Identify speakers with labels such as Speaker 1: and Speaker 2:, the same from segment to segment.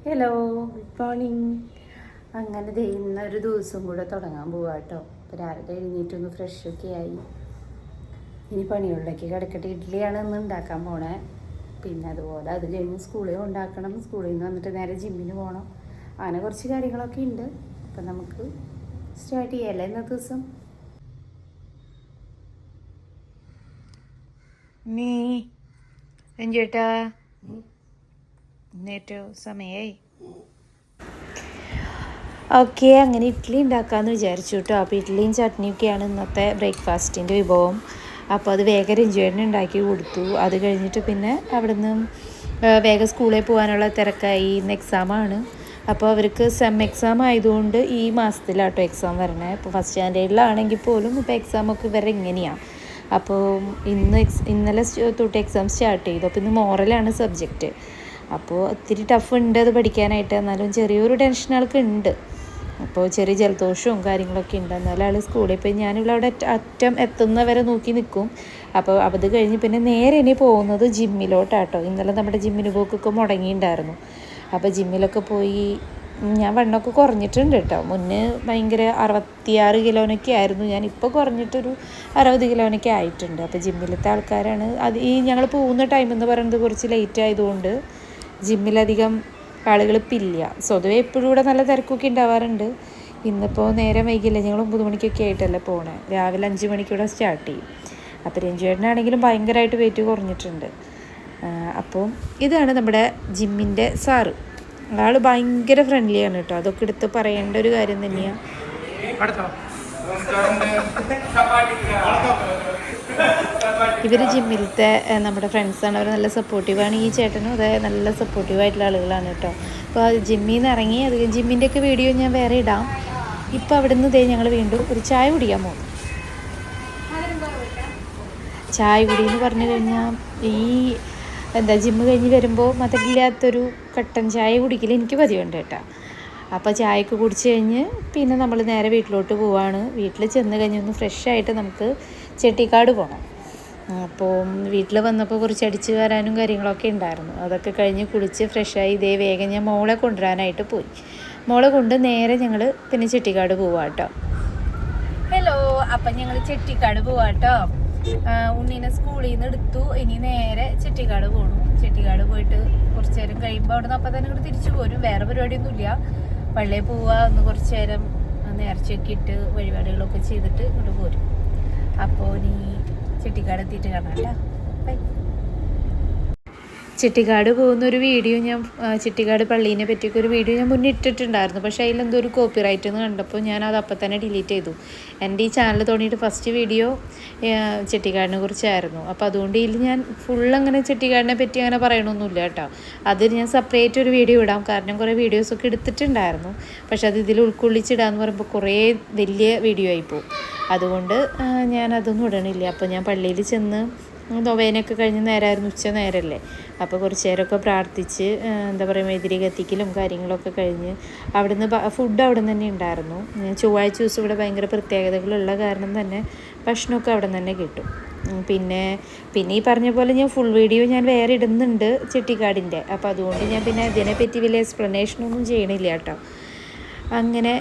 Speaker 1: Hello, good morning. അങ്ങനെ ദേ ഇന്നൊരു ദിവസം കൂടെ തുടങ്ങാൻ പോവാ കേട്ടോ. അപ്പോൾ രാവിലെ എഴുന്നേറ്റൊന്ന് ഫ്രഷൊക്കെ ആയി. ഇനി പണികളിലേക്ക് കിടക്കട്ടെ. ഇഡ്ഡലിയാണ് ഇന്ന് ഉണ്ടാക്കാൻ പോണേ. പിന്നെ അതുപോലെ അത് കഴിഞ്ഞ് സ്കൂളിൽ ഉണ്ടാക്കണം. സ്കൂളിൽ നിന്ന് വന്നിട്ട് നേരെ ജിമ്മിന് പോകണം. അങ്ങനെ കുറച്ച് കാര്യങ്ങളൊക്കെ ഉണ്ട്. അപ്പം നമുക്ക് സ്റ്റാർട്ട് ചെയ്യാമല്ലേ ഇന്നത്തെ ദിവസം. നീ രഞ്ജേട്ടാ നേറ്റോ സമയായി. ഓക്കെ, അങ്ങനെ ഇഡ്ഡലി ഉണ്ടാക്കാമെന്ന് വിചാരിച്ചു കേട്ടോ. അപ്പോൾ ഇഡ്ഡലിയും ചട്നിയൊക്കെയാണ് ഇന്നത്തെ ബ്രേക്ക്ഫാസ്റ്റിൻ്റെ വിഭവം. അപ്പോൾ അത് വേഗം രഞ്ജുവേട്ടന് ഉണ്ടാക്കി കൊടുത്തു. അത് കഴിഞ്ഞിട്ട് പിന്നെ അവിടുന്ന് വേഗം സ്കൂളിൽ പോകാനുള്ള തിരക്കായി. ഇന്ന് എക്സാമാണ്. അപ്പോൾ അവർക്ക് സെം എക്സാം ആയതുകൊണ്ട് ഈ മാസത്തിലാട്ടോ എക്സാം വരണേ. ഇപ്പോൾ ഫസ്റ്റ് സ്റ്റാൻഡേർഡിലാണെങ്കിൽ പോലും ഇപ്പോൾ എക്സാമൊക്കെ ഇവരെ ഇങ്ങനെയാണ്. അപ്പോൾ ഇന്നലെ തൊട്ട് എക്സാം സ്റ്റാർട്ട് ചെയ്തു. അപ്പോൾ ഇന്ന് മോറലാണ് സബ്ജക്റ്റ്. അപ്പോൾ ഒത്തിരി ടഫ് ഉണ്ട് അത് പഠിക്കാനായിട്ട്. എന്നാലും ചെറിയൊരു ടെൻഷൻ ആൾക്ക് ഉണ്ട്. അപ്പോൾ ചെറിയ ജലദോഷവും കാര്യങ്ങളൊക്കെ ഉണ്ട്. എന്നാലും ആൾ സ്കൂളിൽ പോയി ഞാനിവിടെ അവിടെ അറ്റം എത്തുന്നവരെ നോക്കി നിൽക്കും. അപ്പോൾ അത് കഴിഞ്ഞ് പിന്നെ നേരെ ഇനി പോകുന്നത് ജിമ്മിലോട്ടാട്ടോ. ഇന്നലെ നമ്മുടെ ജിമ്മിന് പോക്കൊക്കെ മുടങ്ങിയിട്ടുണ്ടായിരുന്നു. അപ്പോൾ ജിമ്മിലൊക്കെ പോയി ഞാൻ വണ്ണമൊക്കെ കുറഞ്ഞിട്ടുണ്ട് കേട്ടോ. മുന്നേ ഭയങ്കര 66 കിലോനൊക്കെ ആയിരുന്നു. ഞാനിപ്പോൾ കുറഞ്ഞിട്ടൊരു 60 കിലോനൊക്കെ ആയിട്ടുണ്ട്. അപ്പോൾ ജിമ്മിലത്തെ ആൾക്കാരാണ് അത്. ഈ ഞങ്ങൾ പോകുന്ന ടൈം എന്ന് പറയുന്നത് കുറച്ച് ലേറ്റ് ആയതുകൊണ്ട് ജിമ്മിലധികം ആളുകൾ ഇപ്പം ഇല്ല. സ്വതവേ എപ്പോഴും ഇവിടെ നല്ല തിരക്കൊക്കെ ഉണ്ടാവാറുണ്ട്. ഇന്നിപ്പോൾ നേരം വൈകില്ല. ഞങ്ങൾ 9 മണിക്കൊക്കെ ആയിട്ടല്ലേ പോണേ. രാവിലെ 5 മണിക്കൂടെ സ്റ്റാർട്ട് ചെയ്യും. അപ്പോൾ രഞ്ജുവേട്ടനാണെങ്കിലും ഭയങ്കരമായിട്ട് വെയിറ്റ് കുറഞ്ഞിട്ടുണ്ട്. അപ്പോൾ ഇതാണ് നമ്മുടെ ജിമ്മിൻ്റെ സാറ്. ആൾ ഭയങ്കര ഫ്രണ്ട്ലിയാണ് കേട്ടോ. അതൊക്കെ എടുത്ത് പറയേണ്ട ഒരു കാര്യം തന്നെയാണ്. ഇവർ ജിമ്മിലത്തെ നമ്മുടെ ഫ്രണ്ട്സാണ്. അവർ നല്ല സപ്പോർട്ടീവാണ്. ഈ ചേട്ടനും അതെ നല്ല സപ്പോർട്ടീവായിട്ടുള്ള ആളുകളാണ് കേട്ടോ. അപ്പോൾ ജിമ്മിൽ നിന്ന് ഇറങ്ങി അത് ജിമ്മിൻ്റെയൊക്കെ വീഡിയോ ഞാൻ വേറെ ഇടാം. ഇപ്പോൾ അവിടെ നിന്ന് ഞങ്ങൾ വീണ്ടും ഒരു ചായ കുടിക്കാൻ പോകും. ചായ കുടി എന്ന് പറഞ്ഞു കഴിഞ്ഞാൽ ഈ ജിമ്മ് കഴിഞ്ഞ് വരുമ്പോൾ മതമില്ലാത്തൊരു കട്ടൻ ചായ കുടിക്കൽ എനിക്ക് പതിവുണ്ട് കേട്ടോ. അപ്പോൾ ചായയൊക്കെ കുടിച്ച് കഴിഞ്ഞ് പിന്നെ നമ്മൾ നേരെ വീട്ടിലോട്ട് പോവാണ്. വീട്ടിൽ ചെന്ന് കഴിഞ്ഞ് ഒന്ന് ഫ്രഷായിട്ട് നമുക്ക് ചെട്ടിക്കാട് പോകണം. അപ്പോൾ വീട്ടിൽ വന്നപ്പോൾ കുറച്ച് അടിച്ച് വരാനും കാര്യങ്ങളൊക്കെ ഉണ്ടായിരുന്നു. അതൊക്കെ കഴിഞ്ഞ് കുളിച്ച് ഫ്രഷായി ഇതേ വേഗം ഞാൻ മോളെ കൊണ്ടുവരാനായിട്ട് പോയി. മോളെ കൊണ്ട് നേരെ ഞങ്ങൾ പിന്നെ ചെട്ടിക്കാട് പോവാം കേട്ടോ. ഹലോ, അപ്പം ഞങ്ങൾ ചെട്ടിക്കാട് പോവാം കേട്ടോ. ഉണ്ണീനെ സ്കൂളിൽ നിന്ന് എടുത്തു. ഇനി നേരെ ചെട്ടിക്കാട് പോകണം. ചെട്ടിക്കാട് പോയിട്ട് കുറച്ച് നേരം കഴിയുമ്പോൾ അവിടെ നിന്ന് അപ്പം തന്നെ ഇങ്ങോട്ട് തിരിച്ചു പോരും. വേറെ പരിപാടിയൊന്നുമില്ല. പള്ളിയിൽ പോവുക, ഒന്ന് കുറച്ച് നേരം നേർച്ചയൊക്കെ ഇട്ട് വഴിപാടുകളൊക്കെ ചെയ്തിട്ട് ഇങ്ങോട്ട് പോരും. അപ്പോൾ ഇനി ചെട്ടിക്കാട് എത്തിയിട്ട് കാണാം കേട്ടോ. ബൈ. ചെട്ടിക്കാട് പോകുന്നൊരു വീഡിയോ ഞാൻ ചെട്ടിക്കാട് പള്ളീനെ പറ്റിയൊക്കെ ഒരു വീഡിയോ ഞാൻ മുന്നേ ഇട്ടിട്ടുണ്ടായിരുന്നു. പക്ഷേ അതിലെന്തോ ഒരു കോപ്പിറൈറ്റ് എന്ന് കണ്ടപ്പോൾ ഞാനത് അപ്പം തന്നെ ഡിലീറ്റ് ചെയ്തു. എൻ്റെ ഈ ചാനൽ തുടങ്ങിയിട്ട് ഫസ്റ്റ് വീഡിയോ ചെട്ടിക്കാടിനെ കുറിച്ചായിരുന്നു. അപ്പോൾ അതുകൊണ്ട് ഇതിൽ ഞാൻ ഫുള്ളങ്ങനെ ചെട്ടിക്കാടിനെ പറ്റി അങ്ങനെ പറയണമൊന്നുമില്ല കേട്ടോ. അതിൽ ഞാൻ സെപ്പറേറ്റ് ഒരു വീഡിയോ ഇടാം. കാരണം കുറേ വീഡിയോസൊക്കെ എടുത്തിട്ടുണ്ടായിരുന്നു. പക്ഷെ അത് ഇതിൽ ഉൾക്കൊള്ളിച്ചിടാന്ന് പറയുമ്പോൾ കുറേ വലിയ വീഡിയോ ആയിപ്പോവും. അതുകൊണ്ട് ഞാനതൊന്നും ഇടണില്ല. അപ്പോൾ ഞാൻ പള്ളിയിൽ ചെന്ന് നൊവേനൊക്കെ കഴിഞ്ഞ് നേരമായിരുന്നു, ഉച്ച നേരമല്ലേ. അപ്പോൾ കുറച്ച് നേരമൊക്കെ പ്രാർത്ഥിച്ച് മെഴുതിരി കത്തിക്കലും കാര്യങ്ങളൊക്കെ കഴിഞ്ഞ് അവിടുന്ന് ഫുഡ് അവിടെ നിന്ന് തന്നെ ഉണ്ടായിരുന്നു. ചൊവ്വാഴ്ച ദിവസം ഇവിടെ ഭയങ്കര പ്രത്യേകതകളുള്ള കാരണം തന്നെ ഭക്ഷണമൊക്കെ അവിടെ നിന്ന് തന്നെ കിട്ടും. പിന്നെ ഈ പറഞ്ഞ പോലെ ഞാൻ ഫുൾ വീഡിയോ ഞാൻ വേറെ ഇടുന്നുണ്ട് ചെട്ടിക്കാടിൻ്റെ. അപ്പോൾ അതുകൊണ്ട് ഞാൻ പിന്നെ അതിനെപ്പറ്റി വലിയ എക്സ്പ്ലനേഷനൊന്നും ചെയ്യണില്ല കേട്ടോ. അങ്ങനെ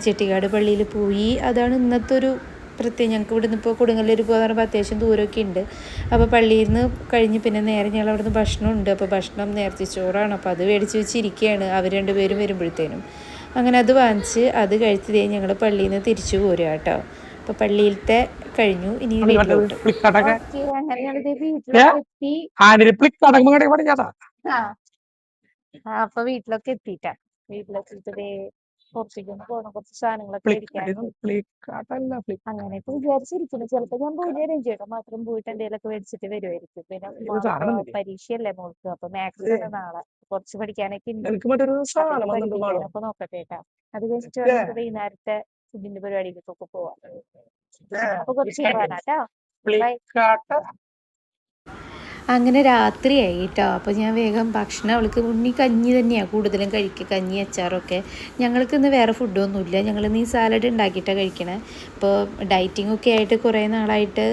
Speaker 1: ചെട്ടിക്കാട് പള്ളിയിൽ പോയി. അതാണ് ഇന്നത്തെ ഒരു ഞങ്ങൾക്ക് ഇവിടെ നിന്ന് ഇപ്പോൾ കൊടുങ്ങല്ലൂർ പോകാൻ പറയുമ്പോൾ അത്യാവശ്യം ദൂരമൊക്കെ ഉണ്ട്. അപ്പോൾ പള്ളിയിൽ നിന്ന് കഴിഞ്ഞ് പിന്നെ നേരെ ഞങ്ങൾ അവിടെ നിന്ന് ഭക്ഷണം ഉണ്ട്. അപ്പോൾ ഭക്ഷണം നേരത്തെ ചോറാണ്. അപ്പോൾ അത് മേടിച്ച് വെച്ചിരിക്കുകയാണ് അവർ രണ്ടുപേരും വരുമ്പോഴത്തേനും. അങ്ങനെ അത് വാങ്ങിച്ച് അത് കഴിച്ചതേ ഞങ്ങൾ പള്ളിയിൽ നിന്ന് തിരിച്ചു പോരുക കേട്ടോ. അപ്പോൾ പള്ളിയിലത്തെ കഴിഞ്ഞു. ഇനി വീട്ടിലോട്ട് അപ്പോൾ വീട്ടിലൊക്കെ എത്തിയിട്ടാ. വീട്ടിലെത്തിയിട്ട് പുറത്തേക്കൊന്ന് പോകണം. കുറച്ച് സാധനങ്ങളൊക്കെ അങ്ങനെ ഇപ്പൊ വിചാരിച്ചിരിക്കുന്നു. ചിലപ്പോൾ ഞാൻ പോയി രഞ്ജേട്ടൻ മാത്രം പോയിട്ട് എന്തെങ്കിലുമൊക്കെ മേടിച്ചിട്ട് വരുമായിരിക്കും. പിന്നെ പരീക്ഷയല്ലേ മോൾക്ക്. അപ്പൊ മാത്സ് നാളെ കുറച്ച് പഠിക്കാനൊക്കെ ഉണ്ട്. പഠിപ്പിക്കാനൊക്കെ നോക്കട്ടെ കേട്ടാ. അത് കഴിഞ്ഞിട്ട് നമുക്ക് വൈകുന്നേരത്തെ ഫുഡിന്റെ പരിപാടിക്കൊക്കെ പോവാം. അപ്പൊ കുറച്ച് കേട്ടോ. അങ്ങനെ രാത്രിയായി കേട്ടോ. അപ്പോൾ ഞാൻ വേഗം ഭക്ഷണം അവൾക്ക് ഉണ്ണി കഞ്ഞി തന്നെയാണ് കൂടുതലും കഴിക്കുക, കഞ്ഞി അച്ചാറൊക്കെ. ഞങ്ങൾക്ക് ഇന്ന് വേറെ ഫുഡൊന്നുമില്ല, ഞങ്ങളിന്ന് ഈ സാലഡ് ഉണ്ടാക്കിയിട്ടാണ് കഴിക്കണേ. ഇപ്പോൾ ഡയറ്റിങ്ങൊക്കെ ആയിട്ട് കുറേ നാളായിട്ട്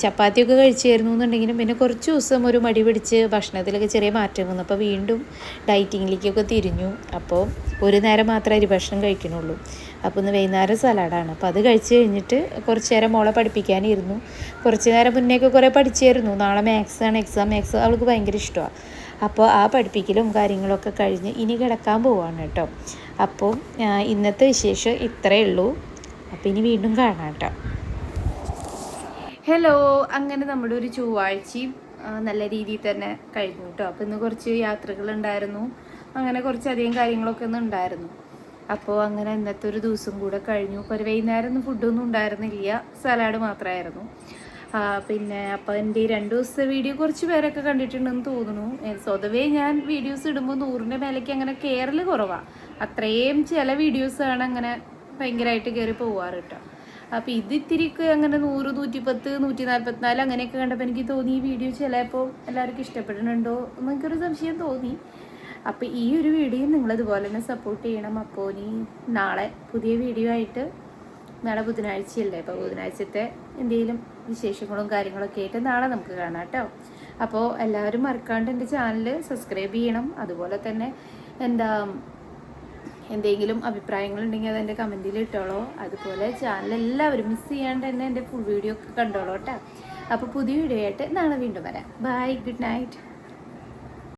Speaker 1: ചപ്പാത്തിയൊക്കെ കഴിച്ചായിരുന്നു എന്നുണ്ടെങ്കിലും പിന്നെ കുറച്ച് ദിവസം ഒരു മടി പിടിച്ച് ഭക്ഷണത്തിലൊക്കെ ചെറിയ മാറ്റം വന്നു. അപ്പോൾ വീണ്ടും ഡയറ്റിങ്ങിലേക്കൊക്കെ തിരിഞ്ഞു. അപ്പോൾ ഒരു നേരം മാത്രമേ അരി ഭക്ഷണം കഴിക്കണുള്ളൂ. അപ്പോൾ ഇന്ന് വൈകുന്നേരം സലാഡാണ്. അപ്പോൾ അത് കഴിച്ച് കഴിഞ്ഞിട്ട് കുറച്ച് നേരം മോളെ പഠിപ്പിക്കാനിരുന്നു. കുറച്ച് നേരം മുന്നേയൊക്കെ കുറേ പഠിച്ചായിരുന്നു. നാളെ മാത്സാണ് എക്സാം, മാത്സ് അവൾക്ക് ഭയങ്കര ഇഷ്ടമാണ്. അപ്പോൾ ആ പഠിപ്പിക്കലും കാര്യങ്ങളൊക്കെ കഴിഞ്ഞ് ഇനി കിടക്കാൻ പോവാണ് കേട്ടോ. അപ്പോൾ ഇന്നത്തെ വിശേഷം ഇത്രയേ ഉള്ളൂ. അപ്പോൾ ഇനി വീണ്ടും കാണാം കേട്ടോ. ഹലോ, അങ്ങനെ നമ്മുടെ ഒരു ചൊവ്വാഴ്ചയും നല്ല രീതിയിൽ തന്നെ കഴിഞ്ഞു കേട്ടോ. അപ്പോൾ ഇന്ന് കുറച്ച് യാത്രകളുണ്ടായിരുന്നു, അങ്ങനെ കുറച്ചധികം കാര്യങ്ങളൊക്കെ ഒന്നും ഉണ്ടായിരുന്നു. അപ്പോൾ അങ്ങനെ ഇന്നത്തെ ഒരു ദിവസം കൂടെ കഴിഞ്ഞു. ഇപ്പോൾ ഒരു വൈകുന്നേരം ഒന്നും ഫുഡൊന്നും ഉണ്ടായിരുന്നില്ല, സലാഡ് മാത്രമായിരുന്നു. പിന്നെ അപ്പോൾ എൻ്റെ ഈ 2 ദിവസത്തെ വീഡിയോ കുറച്ച് പേരൊക്കെ കണ്ടിട്ടുണ്ടെന്ന് തോന്നുന്നു. സ്വതവേ ഞാൻ വീഡിയോസ് ഇടുമ്പോൾ 100ൻ്റെ മേലേക്ക് അങ്ങനെ കയറൽ കുറവാണ്. അത്രയും ചില വീഡിയോസാണ് അങ്ങനെ ഭയങ്കരമായിട്ട് കയറി പോവാറ് കേട്ടോ. അപ്പോൾ ഇത് ഇത്തിരിക്ക് അങ്ങനെ 100, 110, 144 അങ്ങനെയൊക്കെ കണ്ടപ്പോൾ എനിക്ക് തോന്നി ഈ വീഡിയോ ചിലപ്പോൾ എല്ലാവർക്കും ഇഷ്ടപ്പെടുന്നുണ്ടോ എന്നൊക്കെയൊരു സംശയം തോന്നി. അപ്പോൾ ഈ ഒരു വീഡിയോ നിങ്ങളിതുപോലെ തന്നെ സപ്പോർട്ട് ചെയ്യണം. അപ്പോൾ ഇനി നാളെ പുതിയ വീഡിയോ ആയിട്ട്, നാളെ ബുധനാഴ്ചയല്ലേ, അപ്പോൾ ബുധനാഴ്ചത്തെ എന്തെങ്കിലും വിശേഷങ്ങളും കാര്യങ്ങളൊക്കെ ആയിട്ട് നാളെ നമുക്ക് കാണാം കേട്ടോ. അപ്പോൾ എല്ലാവരും മറക്കാണ്ട് എൻ്റെ ചാനൽ സബ്സ്ക്രൈബ് ചെയ്യണം. അതുപോലെ തന്നെ എന്തെങ്കിലും അഭിപ്രായങ്ങളുണ്ടെങ്കിൽ അതെൻ്റെ കമൻറ്റിൽ ഇട്ടോളൂ. അതുപോലെ ചാനൽ എല്ലാവരും മിസ് ചെയ്യാണ്ട് തന്നെ എൻ്റെ ഫുൾ വീഡിയോ ഒക്കെ കണ്ടോളൂ കേട്ടോ. അപ്പോൾ പുതിയ വീഡിയോ ആയിട്ട് നാളെ വീണ്ടും വരാം. Bye, good night.